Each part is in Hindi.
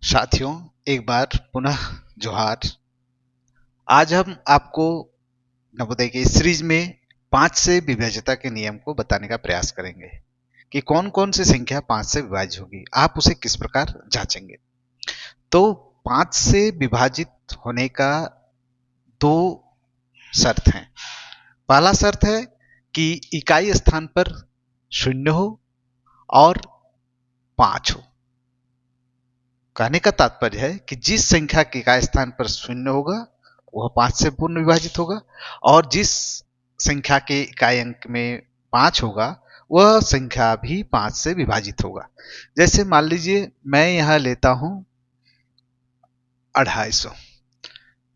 साथियों, एक बार पुनः जोहार। आज हम आपको नवोदय की इस सीरीज में 5 से विभाज्यता के नियम को बताने का प्रयास करेंगे कि कौन-कौन सी संख्या 5 से विभाज्य होगी, आप उसे किस प्रकार जांचेंगे। तो 5 से विभाजित होने का 2 शर्त हैं। पहला शर्त है कि इकाई स्थान पर 0 हो और 5 हो। कहने का तात्पर्य है कि जिस संख्या के इकाई स्थान पर 0 होगा वह 5 से पूर्ण विभाजित होगा और जिस संख्या के इकाई अंक में 5 होगा वह संख्या भी 5 से विभाजित होगा। जैसे मान लीजिए मैं यहां लेता हूं 250।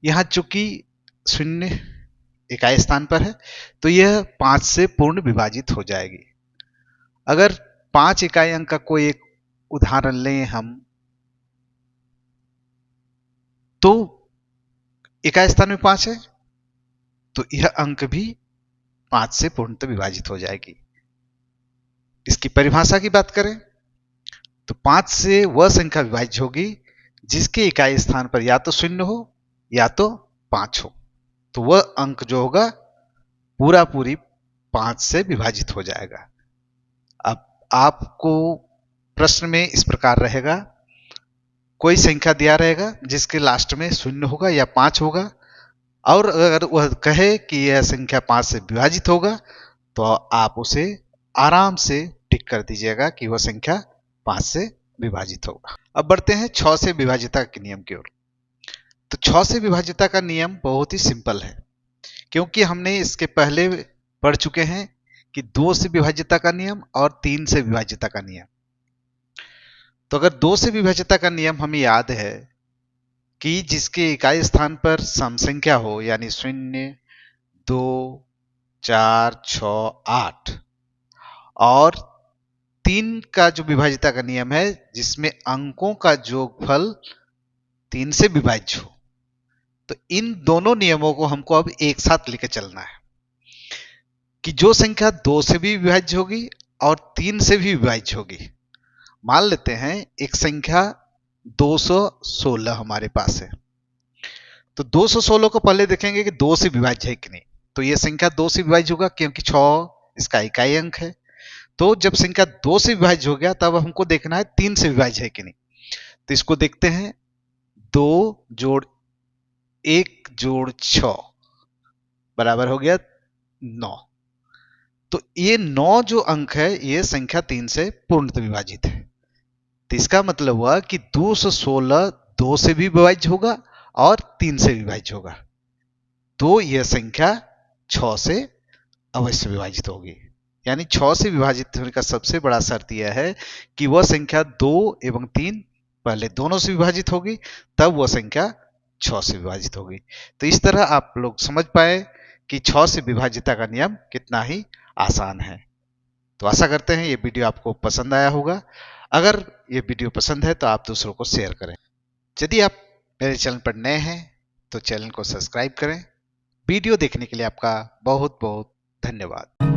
यहां चूंकि 0 इकाई स्थान पर है तो यह 5 से पूर्ण विभाजित हो जाएगी। अगर 5 इकाई अंक का कोई एक उदाहरण लें हम, तो इकाई स्थान में 5 है तो यह अंक भी 5 से पूर्णतः विभाजित हो जाएगी। इसकी परिभाषा की बात करें तो 5 से वह संख्या विभाज्य होगी जिसके इकाई स्थान पर या तो 0 हो या तो 5 हो, तो वह अंक जो होगा पूरा पूरी 5 से विभाजित हो जाएगा। अब आपको प्रश्न में इस प्रकार रहेगा, कोई संख्या दिया रहेगा जिसके लास्ट में 0 होगा या 5 होगा और अगर वह कहे कि यह संख्या 5 से विभाजित होगा तो आप उसे आराम से टिक कर दीजिएगा कि वह संख्या 5 से विभाजित होगा। अब बढ़ते हैं 6 से विभाज्यता के नियम की ओर। तो 6 से विभाज्यता का नियम बहुत ही सिंपल है, क्योंकि हमने इसके पहले पढ़ चुके हैं कि 2 से विभाज्यता का नियम और 3 से विभाज्यता का नियम। तो अगर 2 से विभाज्यता का नियम हमें याद है कि जिसके इकाई स्थान पर सम संख्या हो, यानी 0, 2, 4, 6, 8, और 3 का जो विभाज्यता का नियम है जिसमें अंकों का जोगफल 3 से विभाज्य हो, तो इन दोनों नियमों को हमको अब एक साथ लेकर चलना है कि जो संख्या 2 से भी विभाज्य होगी और 3 से भी विभाज्य होगी। मान लेते हैं एक संख्या 216 हमारे पास है, तो 216 को पहले देखेंगे कि 2 से विभाज्य है कि नहीं। तो यह संख्या 2 से विभाज्य होगा क्योंकि 6 इसका इकाई अंक है। तो जब संख्या 2 से विभाज्य हो गया तब हमको देखना है 3 से विभाज्य है कि नहीं। तो इसको देखते हैं, 2 जोड़ 1 जोड़ 6 बराबर हो गया 9। तो ये 9 जो अंक है ये संख्या 3 से पूर्णतः विभाजित है। तो इसका मतलब हुआ कि 216 2 से भी विभाज्य होगा और 3 से विभाज्य होगा, तो यह संख्या 6 से अवश्य विभाजित होगी। यानी 6 से विभाजित होने का सबसे बड़ा शर्त यह है कि वह संख्या 2 एवं 3 पहले दोनों से विभाजित होगी, तब वह संख्या 6 से विभाजित होगी। तो इस तरह आप लोग समझ पाए कि 6 से विभाज्यता का नियम कितना ही आसान है। तो आशा करते हैं ये वीडियो आपको पसंद आया होगा। अगर ये वीडियो पसंद है तो आप दूसरों को शेयर करें। यदि आप मेरे चैनल पर नए हैं तो चैनल को सब्सक्राइब करें। वीडियो देखने के लिए आपका बहुत बहुत धन्यवाद।